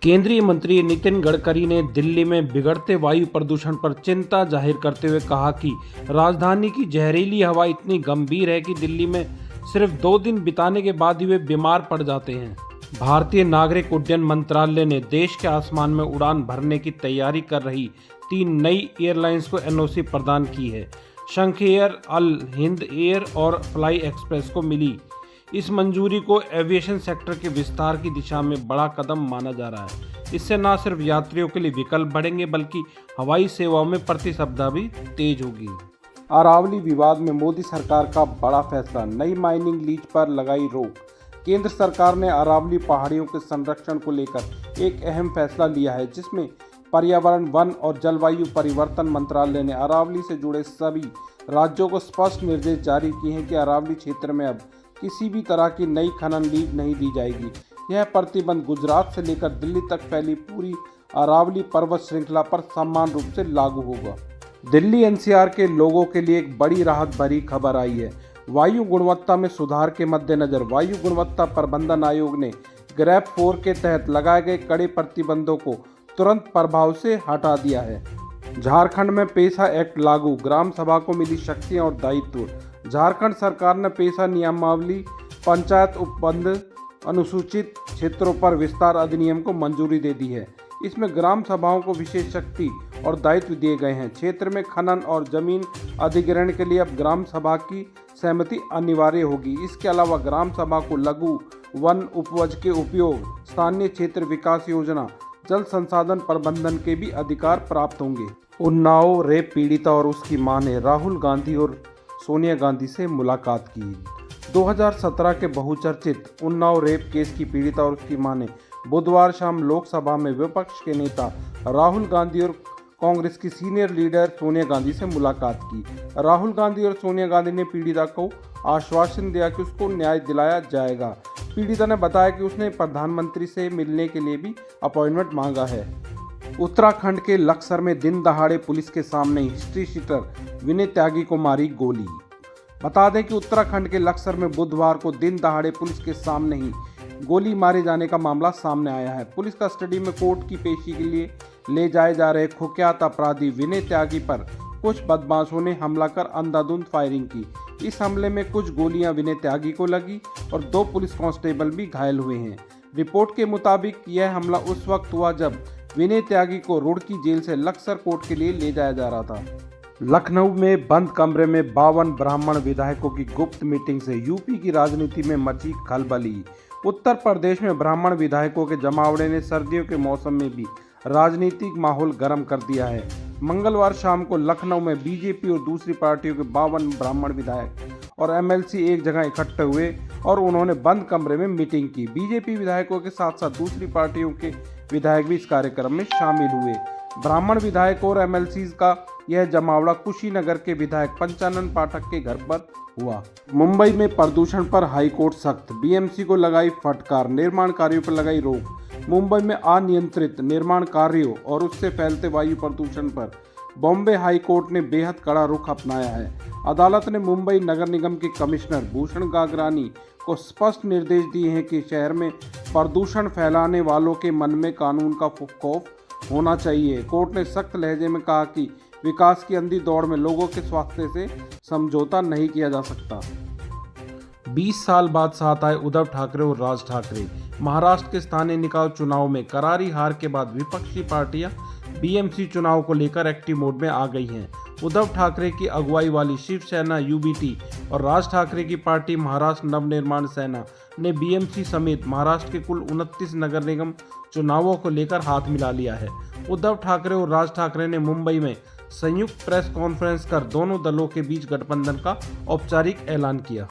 केंद्रीय मंत्री नितिन गडकरी ने दिल्ली में बिगड़ते वायु प्रदूषण पर चिंता जाहिर करते हुए कहा कि राजधानी की जहरीली हवा इतनी गंभीर है कि दिल्ली में सिर्फ 2 दिन बिताने के बाद ही वे बीमार पड़ जाते हैं। भारतीय नागरिक उड्डयन मंत्रालय ने देश के आसमान में उड़ान भरने की तैयारी कर रही 3 नई एयरलाइंस को एनओसी प्रदान की है। शंख एयर, अल हिंद एयर और फ्लाई एक्सप्रेस को मिली इस मंजूरी को एविएशन सेक्टर के विस्तार की दिशा में बड़ा कदम माना जा रहा है। इससे न सिर्फ यात्रियों के लिए विकल्प बढ़ेंगे बल्कि हवाई सेवाओं में प्रतिस्पर्धा भी तेज होगी। अरावली विवाद में मोदी सरकार का बड़ा फैसला, नई माइनिंग लीज पर लगाई रोक। केंद्र सरकार ने अरावली पहाड़ियों के संरक्षण को लेकर एक अहम फैसला लिया है, जिसमें पर्यावरण, वन और जलवायु परिवर्तन मंत्रालय ने अरावली से जुड़े सभी राज्यों को स्पष्ट निर्देश जारी किए हैं कि अरावली क्षेत्र में अब किसी भी तरह की नई खनन लीज नहीं दी जाएगी। यह प्रतिबंध गुजरात से लेकर दिल्ली तक फैली पूरी अरावली पर्वत श्रृंखला पर समान रूप से लागू होगा। दिल्ली एनसीआर के लोगों के लिए एक बड़ी राहत भरी खबर आई है। वायु गुणवत्ता में सुधार के मद्देनजर वायु गुणवत्ता प्रबंधन आयोग ने ग्रेप 4 के तहत लगाए गए कड़े प्रतिबंधों को तुरंत प्रभाव से हटा दिया है। झारखंड में पेशा एक्ट लागू, ग्राम सभा को मिली शक्तियां और दायित्व। झारखंड सरकार ने पेशा नियमावली, पंचायत उपबंध, अनुसूचित क्षेत्रों पर विस्तार अधिनियम को मंजूरी दे दी है। इसमें ग्राम सभाओं को विशेष शक्ति और दायित्व दिए गए हैं। क्षेत्र में खनन और जमीन अधिग्रहण के लिए अब ग्राम सभा की सहमति अनिवार्य होगी। इसके अलावा ग्राम सभा को लघु वन उपज के उपयोग, स्थानीय क्षेत्र विकास योजना, जल संसाधन प्रबंधन के भी अधिकार प्राप्त होंगे। उन्नाव रेप पीड़िता और उसकी मां ने राहुल गांधी और सोनिया गांधी से मुलाकात की। 2017 के बहुचर्चित उन्नाव रेप केस की पीड़िता और उसकी मां ने बुधवार शाम लोकसभा में विपक्ष के नेता राहुल गांधी और कांग्रेस की सीनियर लीडर सोनिया गांधी से मुलाकात की। राहुल गांधी और सोनिया गांधी ने पीड़िता को आश्वासन दिया कि उसको न्याय दिलाया जाएगा। पीड़िता ने बताया कि उसने प्रधानमंत्री से मिलने के लिए भी अपॉइंटमेंट मांगा है। उत्तराखंड के लक्सर में दिन दहाड़े पुलिस के सामने हिस्ट्री शीटर विनय त्यागी को मारी गोली। बता दें कि उत्तराखंड के लक्सर में बुधवार को दिन दहाड़े पुलिस के सामने ही गोली मारे जाने का मामला सामने आया है। पुलिस कस्टडी में कोर्ट की पेशी के लिए ले जाए जा रहे कुख्यात अपराधी विनय त्यागी पर कुछ बदमाशों ने हमला कर अंधाधुंध फायरिंग की। इस हमले में कुछ गोलियां विनय त्यागी को लगी और 2 पुलिस कांस्टेबल भी घायल हुए हैं। रिपोर्ट के मुताबिक यह हमला उस वक्त हुआ जब विनय त्यागी को रुड़की जेल से लक्सर कोर्ट के लिए ले जाया जा रहा था। लखनऊ में बंद कमरे में 52 ब्राह्मण विधायकों की गुप्त मीटिंग से यूपी की राजनीति में मची खलबली। उत्तर प्रदेश में ब्राह्मण विधायकों के जमावड़े ने सर्दियों के मौसम में भी राजनीतिक माहौल गर्म कर दिया है। मंगलवार शाम को लखनऊ में बीजेपी और दूसरी पार्टियों के 52 ब्राह्मण विधायक और एमएलसी एक जगह इकट्ठे हुए और उन्होंने बंद कमरे में मीटिंग की। बीजेपी विधायकों के साथ साथ दूसरी पार्टियों के विधायक भी इस कार्यक्रम में शामिल हुए। ब्राह्मण विधायकों और एमएलसी का यह जमावड़ा कुशीनगर के विधायक पंचानन पाठक के घर पर हुआ। मुंबई में प्रदूषण पर हाईकोर्ट सख्त, बीएमसी को लगाई फटकार, निर्माण कार्यों पर लगाई रोक। मुंबई में अनियंत्रित निर्माण कार्यों और उससे फैलते वायु प्रदूषण पर बॉम्बे हाई कोर्ट ने बेहद कड़ा रुख अपनाया है। अदालत ने मुंबई नगर निगम के कमिश्नर भूषण गागरानी को स्पष्ट निर्देश दिए हैं कि शहर में प्रदूषण फैलाने वालों के मन में कानून का खौफ होना चाहिए। कोर्ट ने सख्त लहजे में कहा कि विकास की अंधी दौड़ में लोगों के स्वास्थ्य से समझौता नहीं किया जा सकता। 20 साल बाद साथ आए उद्धव ठाकरे और राज ठाकरे। महाराष्ट्र के स्थानीय निकाय चुनाव में करारी हार के बाद विपक्षी पार्टियां बीएमसी चुनाव को लेकर एक्टिव मोड में आ गई हैं। उद्धव ठाकरे की अगुवाई वाली शिवसेना यूबीटी और राज ठाकरे की पार्टी महाराष्ट्र नवनिर्माण सेना ने बीएमसी समेत महाराष्ट्र के कुल 29 नगर निगम चुनावों को लेकर हाथ मिला लिया है। उद्धव ठाकरे और राज ठाकरे ने मुंबई में संयुक्त प्रेस कॉन्फ्रेंस कर दोनों दलों के बीच गठबंधन का औपचारिक ऐलान किया।